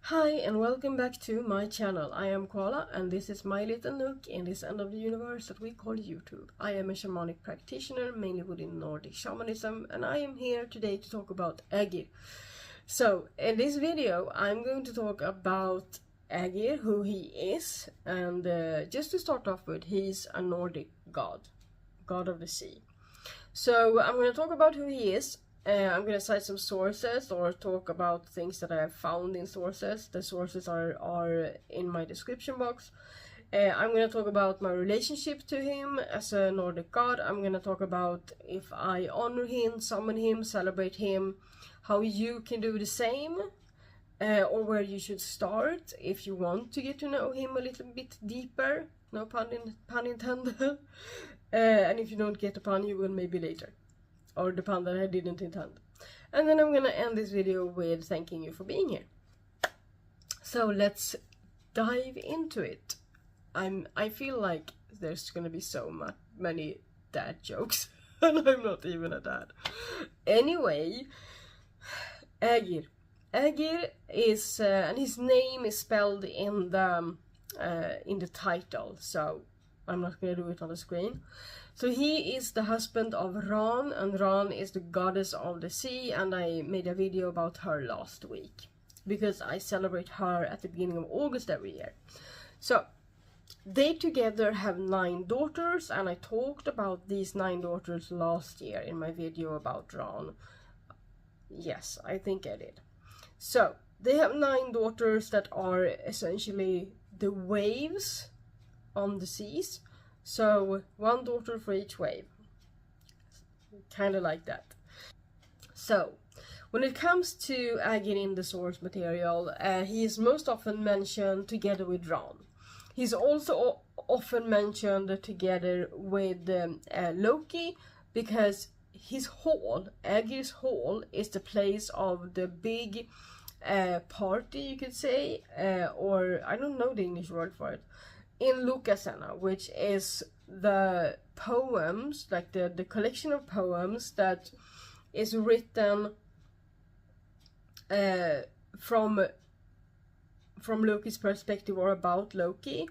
Hi and welcome back to my channel. I am Koala and this is my little nook in this end of the universe that we call YouTube. I am a shamanic practitioner mainly within Nordic shamanism, and I am here today to talk about Aegir. So in this video I'm going to talk about Aegir, who he is, and just to start off with, he's a Nordic god of the sea. So I'm going to talk about who he is. I'm going to cite some sources or talk about things that I have found in sources. The sources are in my description box. I'm going to talk about my relationship to him as a Nordic god. I'm going to talk about if I honor him, summon him, celebrate him, how you can do the same, or where you should start if you want to get to know him a little bit deeper. No pun intended. And if you don't get the pun, you will maybe later. Or the pun that I didn't intend. And then I'm gonna end this video with thanking you for being here. So let's dive into it. I feel like there's gonna be so many dad jokes, and I'm not even a dad. Anyway, Aegir. Aegir is and his name is spelled in the title, so I'm not gonna do it on the screen. So he is the husband of Ran, and Ran is the goddess of the sea, and I made a video about her last week because I celebrate her at the beginning of August every year. So they together have 9 daughters, and I talked about these 9 daughters last year in my video about Ran. Yes, I think I did. So they have 9 daughters that are essentially the waves on the seas. So 1 daughter for each wave, kind of like that. So when it comes to Aegir in the source material, he is most often mentioned together with Ran. He's also often mentioned together with Loki, because his hall, Aegir's hall, is the place of the big party, you could say, or I don't know the English word for it, in Lukasenna, which is the poems, like the collection of poems that is written from Loki's perspective or about Loki,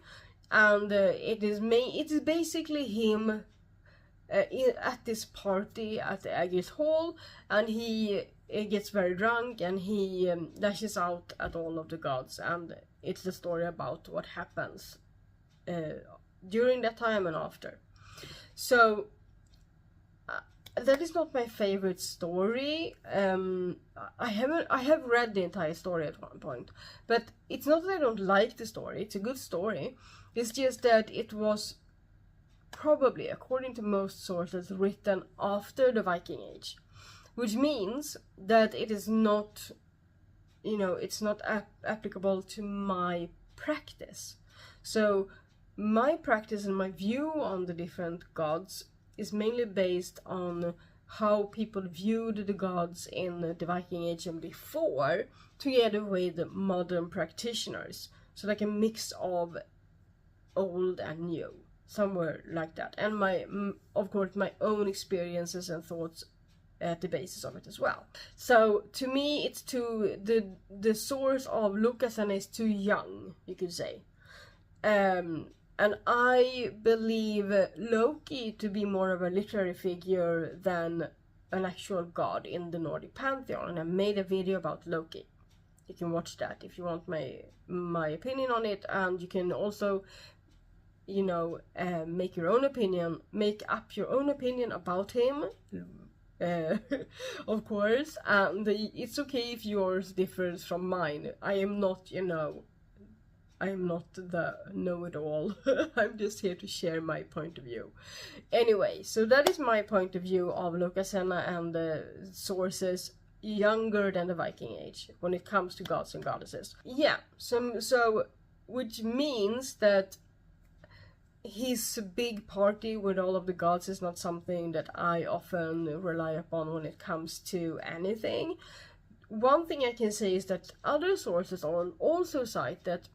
and it is basically him at this party at the Aegir's hall, and he gets very drunk and he lashes out at all of the gods, and it's the story about what happens during that time and after. So that is not my favorite story. I have read the entire story at one point, but it's not that I don't like the story. It's a good story. It's just that it was probably, according to most sources, written after the Viking Age, which means that it is not, it's not applicable to my practice. So my practice and my view on the different gods is mainly based on how people viewed the gods in the Viking Age and before, together with modern practitioners. So like a mix of old and new, somewhere like that. And of course, my own experiences and thoughts at the basis of it as well. So to me, it's the source of Lukasenna is too young, you could say. And I believe Loki to be more of a literary figure than an actual god in the Nordic pantheon, and I made a video about Loki. You can watch that if you want my opinion on it, and you can also, make up your own opinion about him, of course, and it's okay if yours differs from mine. I am not, I'm not the know-it-all. I'm just here to share my point of view. Anyway, so that is my point of view of Lukasenna and the sources younger than the Viking Age when it comes to gods and goddesses. Yeah, so which means that his big party with all of the gods is not something that I often rely upon when it comes to anything. One thing I can say is that other sources also cite that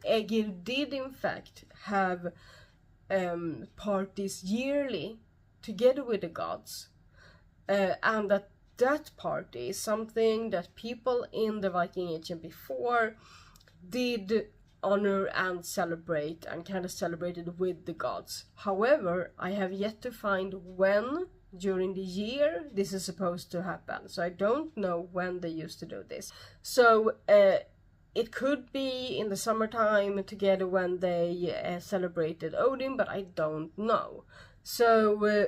Aegir did in fact have parties yearly together with the gods, and that that party is something that people in the Viking Age and before did honor and celebrate, and kind of celebrated with the gods. However, I have yet to find when during the year this is supposed to happen, so I don't know when they used to do this. So it could be in the summertime together when they celebrated Odin, but I don't know. So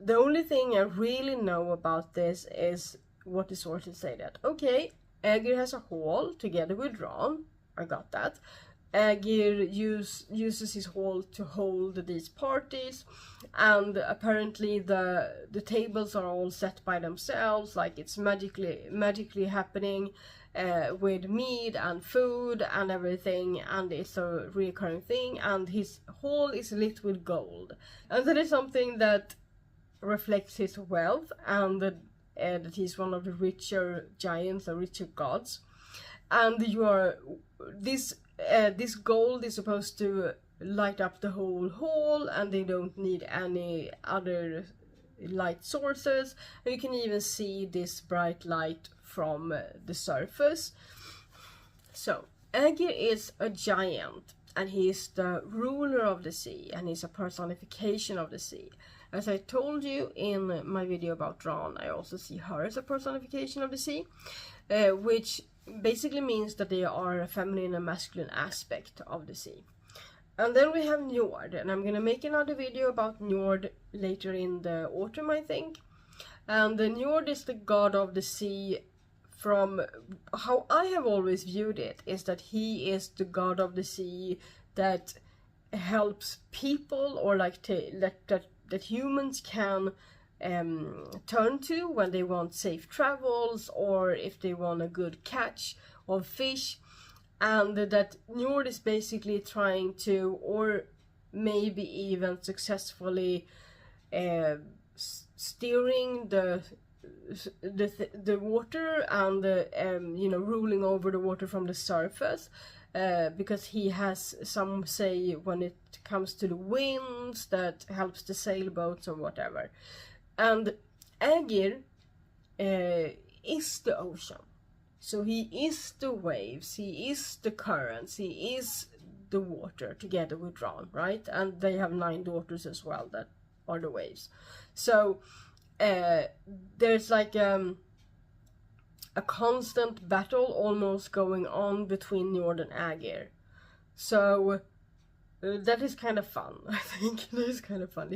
the only thing I really know about this is what the sources say, that okay, Aegir has a hall together with Ron. I got that. Aegir uses his hall to hold these parties, and apparently the tables are all set by themselves, like it's magically happening with mead and food and everything, and it's a recurring thing, and his hall is lit with gold. And that is something that reflects his wealth, and that he's one of the richer giants or richer gods. And this gold is supposed to light up the whole hall, and they don't need any other light sources. And you can even see this bright light from the surface. So Aegir is a giant, and he is the ruler of the sea, and he's a personification of the sea. As I told you in my video about Ron, I also see her as a personification of the sea, which basically means that they are a feminine and masculine aspect of the sea. And then we have Njord, and I'm gonna make another video about Njord later in the autumn, I think. And the Njord is the god of the sea. From how I have always viewed it, is that he is the god of the sea that helps people, or like that humans can turn to when they want safe travels, or if they want a good catch of fish. And that Njord is basically trying to, or maybe even successfully steering the water, and you know, ruling over the water from the surface, because he has, some say, when it comes to the winds, that helps the sailboats or whatever. And Aegir is the ocean, so he is the waves, he is the currents, he is the water together with Ron, right? And they have 9 daughters as well that are the waves. So there's like a constant battle almost going on between Njord and Aegir. So that is kind of fun. I think that is kind of fun.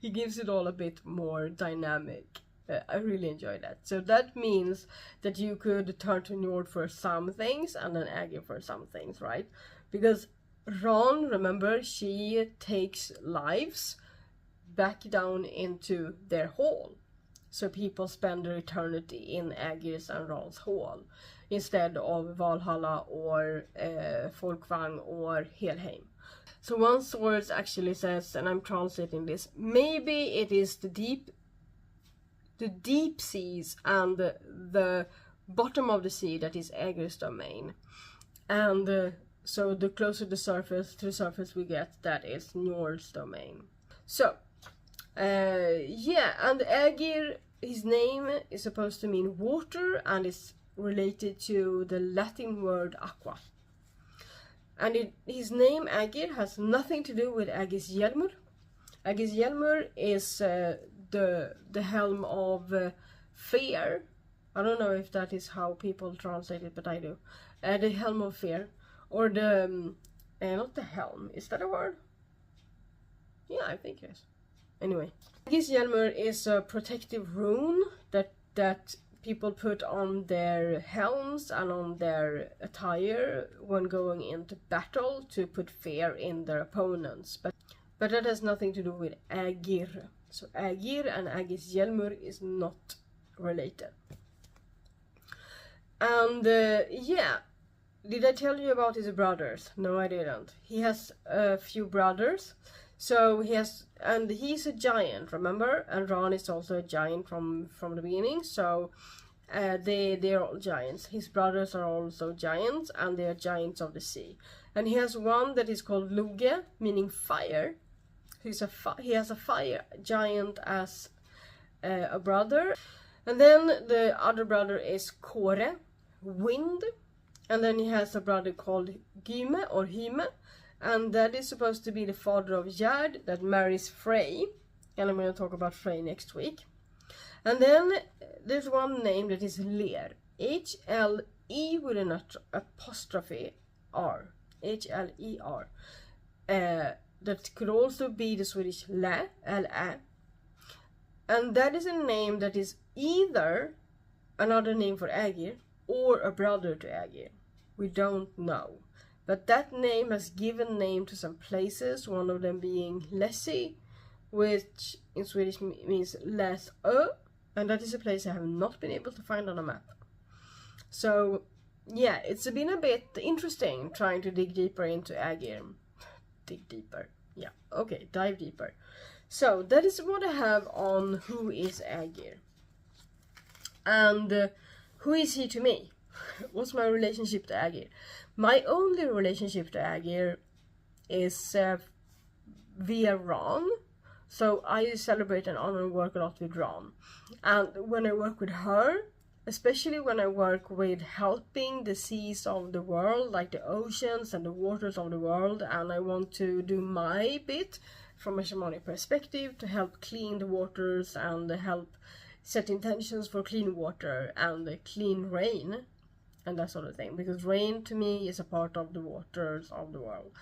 He gives it all a bit more dynamic. I really enjoy that. So that means that you could turn to Njord for some things and then Aegir for some things, right? Because Ron, remember, she takes lives back down into their hall. So people spend their eternity in Aegir's and Ron's hall instead of Valhalla or Folkvang or Helheim. So one source actually says, and I'm translating this, maybe it is the deep seas and the bottom of the sea that is Aegir's domain. And so the closer to the surface we get, that is Njord's domain. So yeah, and Aegir, his name is supposed to mean water, and is related to the Latin word aqua. And his name Aegir has nothing to do with Aegis Hjelmur. Aegis Hjelmur is the helm of fear. I don't know if that is how people translate it, but I do. The helm of fear, or the not the helm. Is that a word? Yeah, I think it is. Anyway, Aegis Hjelmur is a protective rune that people put on their helms and on their attire when going into battle to put fear in their opponents. But that has nothing to do with Aegir. So Aegir and Aegis Hjelmur is not related. And yeah, did I tell you about his brothers? No, I didn't. He has a few brothers. So he's a giant, remember? And Ron is also a giant from the beginning. So they're all giants. His brothers are also giants, and they are giants of the sea. And he has one that is called Luge, meaning fire. He has a fire giant as a brother. And then the other brother is Kore, wind. And then he has a brother called Gyme or Hyme. And that is supposed to be the father of Gerd that marries Frey. And I'm going to talk about Frey next week. And then there's one name that is Ler. H-L-E with an apostrophe R. H-L-E-R. That could also be the Swedish Lä, L-Ä. And that is a name that is either another name for Aegir or a brother to Aegir. We don't know. But that name has given name to some places, one of them being Lessie, which in Swedish means Läsö, and that is a place I have not been able to find on a map. So yeah, it's been a bit interesting trying to dig deeper into Aegir. Dig deeper, yeah, okay, dive deeper. So that is what I have on who is Aegir. And who is he to me? What's my relationship to Aegir? My only relationship to Aegir is via Ron. So I celebrate and honor and work a lot with Ron. And when I work with her, especially when I work with helping the seas of the world, like the oceans and the waters of the world, and I want to do my bit from a shamanic perspective to help clean the waters and help set intentions for clean water and clean rain and that sort of thing, because rain to me is a part of the waters of the world.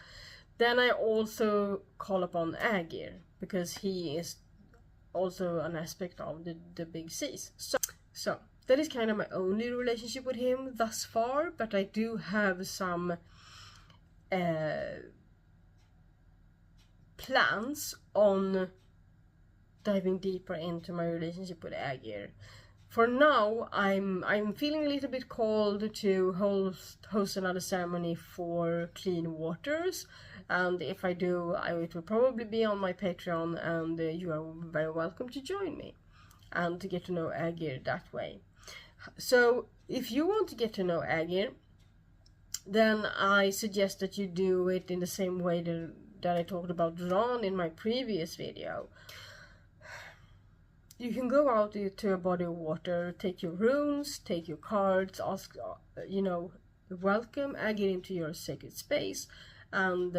Then I also call upon Aegir, because he is also an aspect of the big seas. So that is kind of my only relationship with him thus far, but I do have some plans on diving deeper into my relationship with Aegir. For now, I'm feeling a little bit called to host another ceremony for clean waters, and if I do, it will probably be on my Patreon, and you are very welcome to join me and to get to know Aegir that way. So if you want to get to know Aegir, then I suggest that you do it in the same way that I talked about Ron in my previous video. You can go out to a body of water, take your runes, take your cards, ask, welcome Aegir into your sacred space, and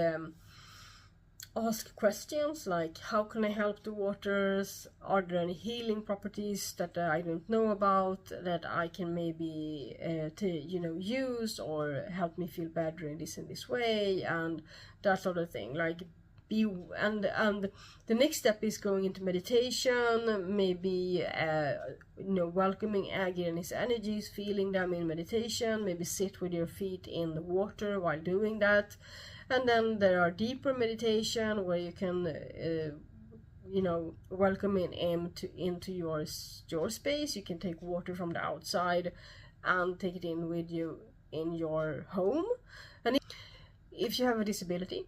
ask questions like, how can I help the waters? Are there any healing properties that I don't know about that I can maybe use, or help me feel better in this way, and that sort of thing. Like, and the next step is going into meditation, maybe welcoming Aegir and his energies, feeling them in meditation, maybe sit with your feet in the water while doing that. And then there are deeper meditation where you can welcome him into your space. You can take water from the outside and take it in with you in your home. And if you have a disability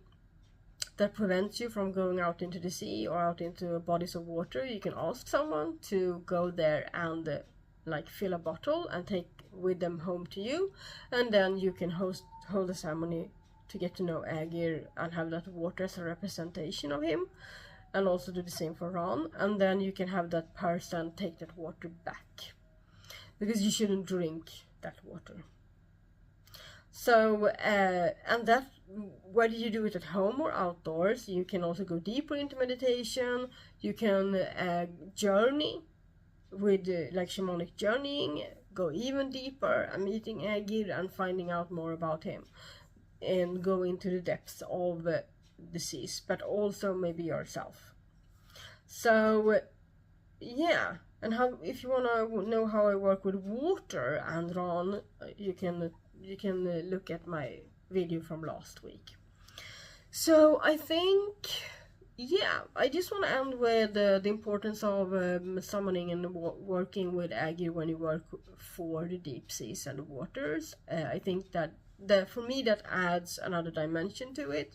that prevents you from going out into the sea or out into bodies of water, you can ask someone to go there and fill a bottle and take with them home to you, and then you can hold a ceremony to get to know Aegir and have that water as a representation of him, and also do the same for Ron, and then you can have that person take that water back, because you shouldn't drink that water. So, and that, whether you do it at home or outdoors, you can also go deeper into meditation. You can journey with shamanic journeying, go even deeper and meeting Aegir and finding out more about him, and go into the depths of the seas, but also maybe yourself. So, yeah. And if you want to know how I work with water and Ron, you can look at my video from last week. So I think, yeah, I just want to end with the importance of summoning and working with Aegir when you work for the deep seas and the waters. I think that for me that adds another dimension to it,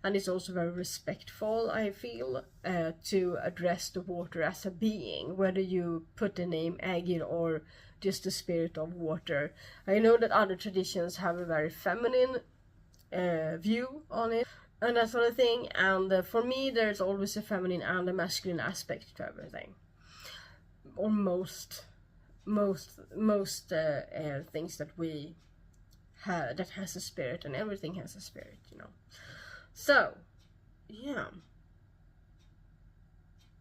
and it's also very respectful, I feel, to address the water as a being, whether you put the name Aegir or just the spirit of water. I know that other traditions have a very feminine view on it and that sort of thing, and for me there's always a feminine and a masculine aspect to everything. or most things that we have that has a spirit, and everything has a spirit, you know. So yeah,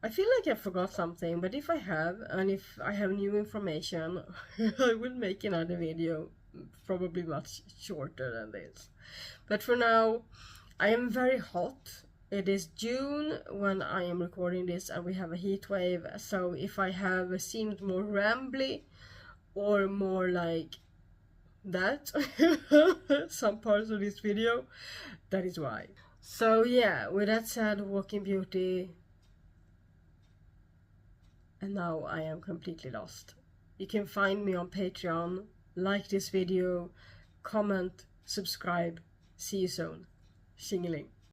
I feel like I forgot something, but if I have, and if I have new information, I will make another video, probably much shorter than this. But for now, I am very hot. It is June when I am recording this, and we have a heat wave, so if I have seemed more rambly or more like that some parts of this video, that is why. So yeah, with that said, walking beauty, and now I am completely lost. You can find me on Patreon, like this video, comment, subscribe. See you soon. Xingling.